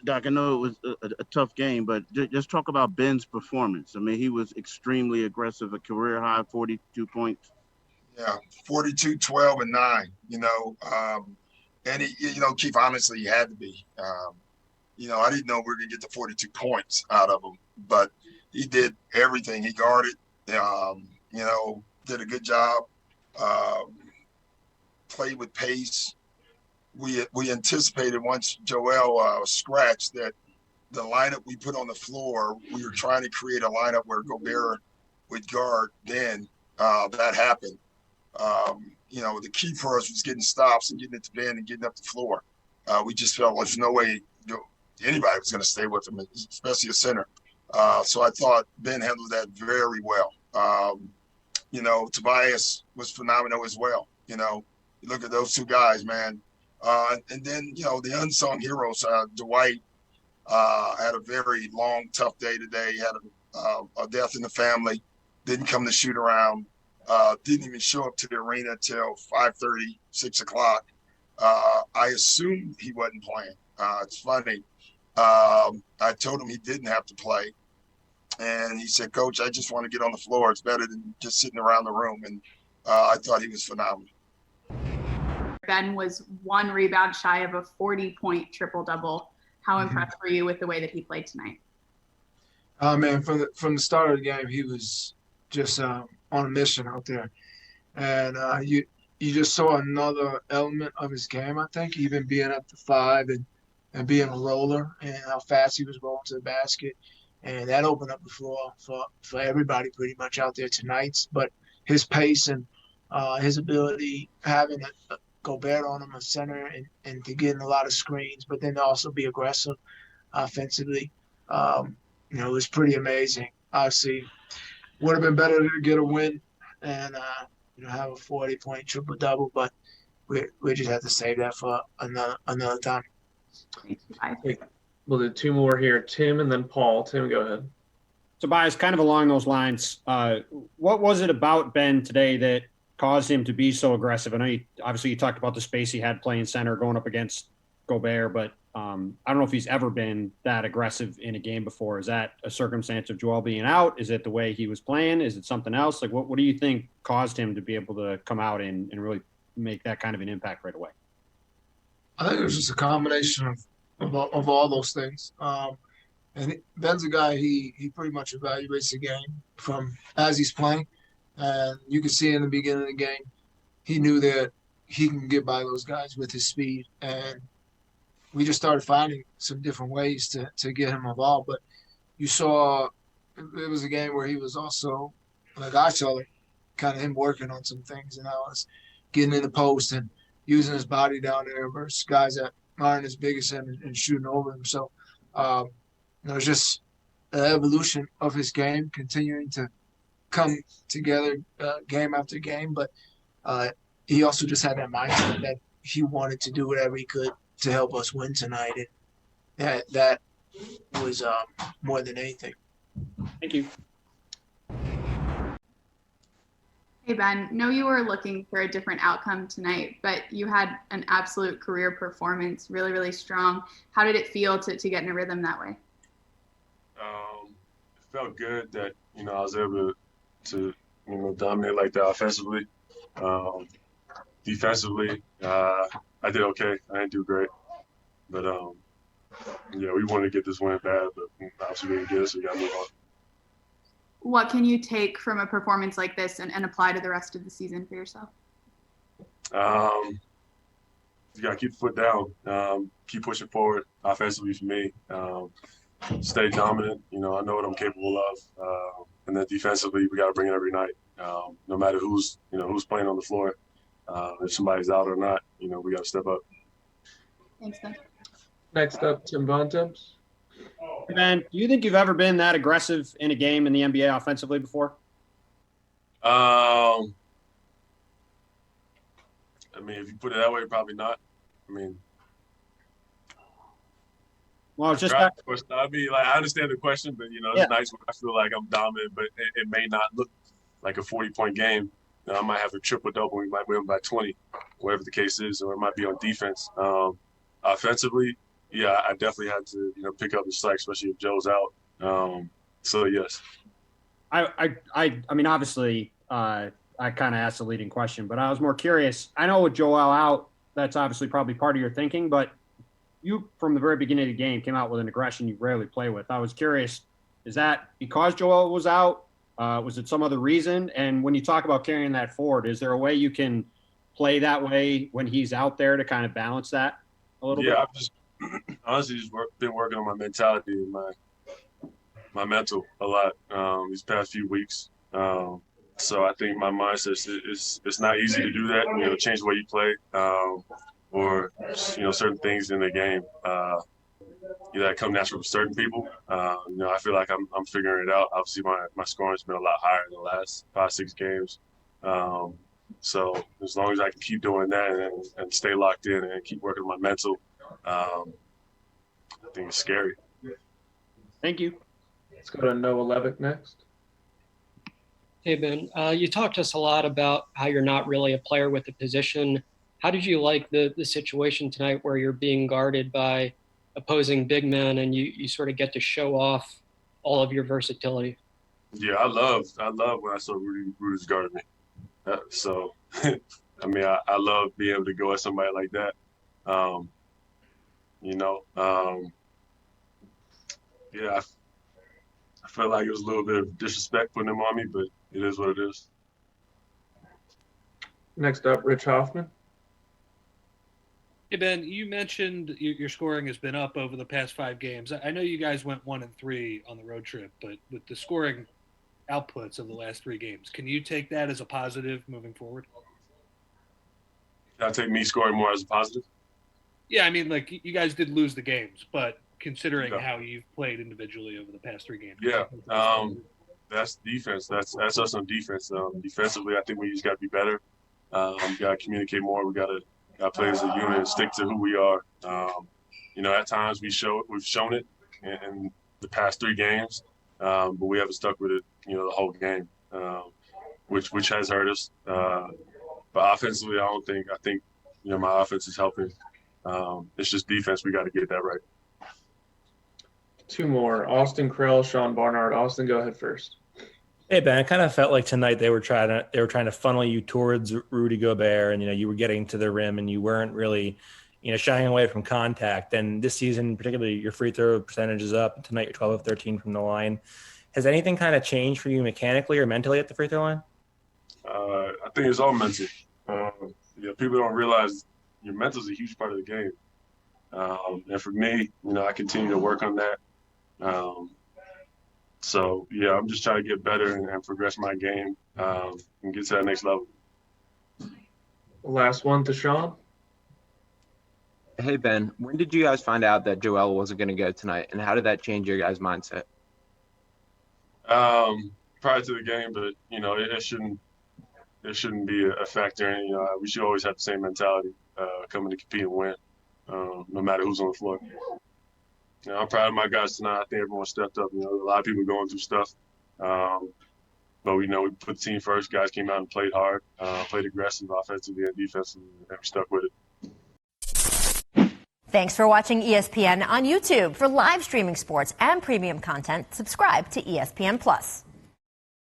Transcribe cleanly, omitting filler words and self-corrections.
Doc, I know it was a tough game, but just talk about Ben's performance. I mean, he was extremely aggressive, a career high 42 points. Yeah, 42, 12, and 9, and Keith, honestly, he had to be. I didn't know we were going to get the 42 points out of him, but he did everything. He guarded, did a good job, um, played with pace. We anticipated once Joel scratched that the lineup we put on the floor, we were trying to create a lineup where Gobert would guard Ben. That happened. The key for us was getting stops and getting it to Ben and getting up the floor. We just felt there's no way anybody was going to stay with him, especially a center. So I thought Ben handled that very well. Tobias was phenomenal as well. You look at those two guys, man. And then, the unsung heroes, Dwight had a very long, tough day today. He had a death in the family, didn't come to shoot around, didn't even show up to the arena till 5:30, 6 o'clock. I assumed he wasn't playing. It's funny. I told him he didn't have to play. And he said, Coach, I just want to get on the floor. It's better than just sitting around the room. And I thought he was phenomenal. Ben was 1 rebound shy of a 40-point triple-double. How impressed were you with the way that he played tonight? Man, from the start of the game, he was just on a mission out there. And you just saw another element of his game, I think, even being up to 5 and being a roller and how fast he was rolling to the basket. And that opened up the floor for everybody pretty much out there tonight. But his pace and his ability, having a Gobert on him, a center, and to get in a lot of screens, but then to also be aggressive offensively, it was pretty amazing. Obviously, would have been better to get a win and have a 40-point triple-double, but we just had to save that for another time. We'll do 2 more here. Tim and then Paul. Tim, go ahead. Tobias, kind of along those lines, what was it about Ben today that caused him to be so aggressive? I know you talked about the space he had playing center going up against Gobert, but I don't know if he's ever been that aggressive in a game before. Is that a circumstance of Joel being out? Is it the way he was playing? Is it something else? Like, what do you think caused him to be able to come out and really make that kind of an impact right away? I think it was just a combination of all those things. And Ben's a guy, he pretty much evaluates the game from as he's playing. And you can see in the beginning of the game, he knew that he can get by those guys with his speed. And we just started finding some different ways to get him involved. But you saw it was a game where he was also, like I saw it, kind of him working on some things. And I was getting in the post and using his body down there versus guys that aren't as big as him and shooting over him. So it was just an evolution of his game, continuing to come together game after game. But he also just had that mindset that he wanted to do whatever he could to help us win tonight. And that was more than anything. Thank you. Hey, Ben, know you were looking for a different outcome tonight, but you had an absolute career performance, really, really strong. How did it feel to get in a rhythm that way? It felt good that, I was able to dominate like that offensively. Defensively, I did okay. I didn't do great. But, we wanted to get this win bad, but obviously we didn't get it, so we got to move on. What can you take from a performance like this and apply to the rest of the season for yourself? You got to keep the foot down, keep pushing forward offensively for me, stay dominant. I know what I'm capable of. And then defensively, we got to bring it every night, no matter who's playing on the floor. If somebody's out or not, we got to step up. Thanks, Ben. Next up, Tim Bontemps. Ben, do you think you've ever been that aggressive in a game in the NBA offensively before? I mean, if you put it that way, probably not. Well, it's just I understand the question, but it's nice when I feel like I'm dominant, but it may not look like a 40-point game. I might have a triple-double. We might win by 20, whatever the case is, or it might be on defense. Offensively, yeah, I definitely had to, pick up the slack, especially if Joe's out. So yes. I mean, obviously, I kind of asked the leading question, but I was more curious. I know with Joel out, that's obviously probably part of your thinking, but you, from the very beginning of the game, came out with an aggression you rarely play with. I was curious, is that because Joel was out? Was it some other reason? And when you talk about carrying that forward, is there a way you can play that way when he's out there to kind of balance that a little bit? Yeah, I've just honestly just been working on my mentality and my mental a lot these past few weeks. So I think my mindset is it's not easy to do that. Change the way you play or certain things in the game. That come natural for certain people. I feel like I'm figuring it out. Obviously, my scoring's been a lot higher in the last 5-6 games. So as long as I can keep doing that and stay locked in and keep working on my mental, I think it's scary. Thank you. Let's go to Noah Levick next. Hey, Ben, you talked to us a lot about how you're not really a player with a position. How did you like the situation tonight where you're being guarded by opposing big men and you sort of get to show off all of your versatility? Yeah, I love when I saw Rudy's guarding me. So, I mean, I love being able to go at somebody like that. Yeah, I felt like it was a little bit of disrespect putting him on me, but it is what it is. Next up, Rich Hoffman. Hey, Ben, you mentioned your scoring has been up over the past 5 games. I know you guys went 1-3 on the road trip, but with the scoring outputs of the last 3 games, can you take that as a positive moving forward? Can I take me scoring more as a positive? Yeah, I mean, like, you guys did lose the games, but considering how you've played individually over the past 3 games. Yeah, that's defense. That's us on defense. Defensively, I think we just got to be better. We got to communicate more. We got to play as a unit and stick to who we are. At times we've shown it in the past 3 games, but we haven't stuck with it, the whole game, which has hurt us. But offensively, I think my offense is helping. It's just defense. We got to get that right. 2 more, Austin Krell, Sean Barnard. Austin, go ahead first. Hey, Ben, I kind of felt like tonight they were trying to funnel you towards Rudy Gobert, and you were getting to the rim, and you weren't really, shying away from contact. And this season, particularly, your free throw percentage is up. Tonight, you're 12 of 13 from the line. Has anything kind of changed for you mechanically or mentally at the free throw line? I think it's all mental. People don't realize your mental is a huge part of the game. And for me, I continue to work on that. So, I'm just trying to get better and progress my game and get to that next level. Last one to Sean. Hey, Ben, when did you guys find out that Joel wasn't going to go tonight, and how did that change your guys' mindset? Prior to the game, but, it shouldn't be a factor. And, we should always have the same mentality coming to compete and win, no matter who's on the floor. I'm proud of my guys tonight. I think everyone stepped up. A lot of people going through stuff. But we put the team first. Guys came out and played hard, played aggressive offensively and defensively, and we stuck with it. Thanks for watching ESPN on YouTube. For live streaming sports and premium content, subscribe to ESPN+.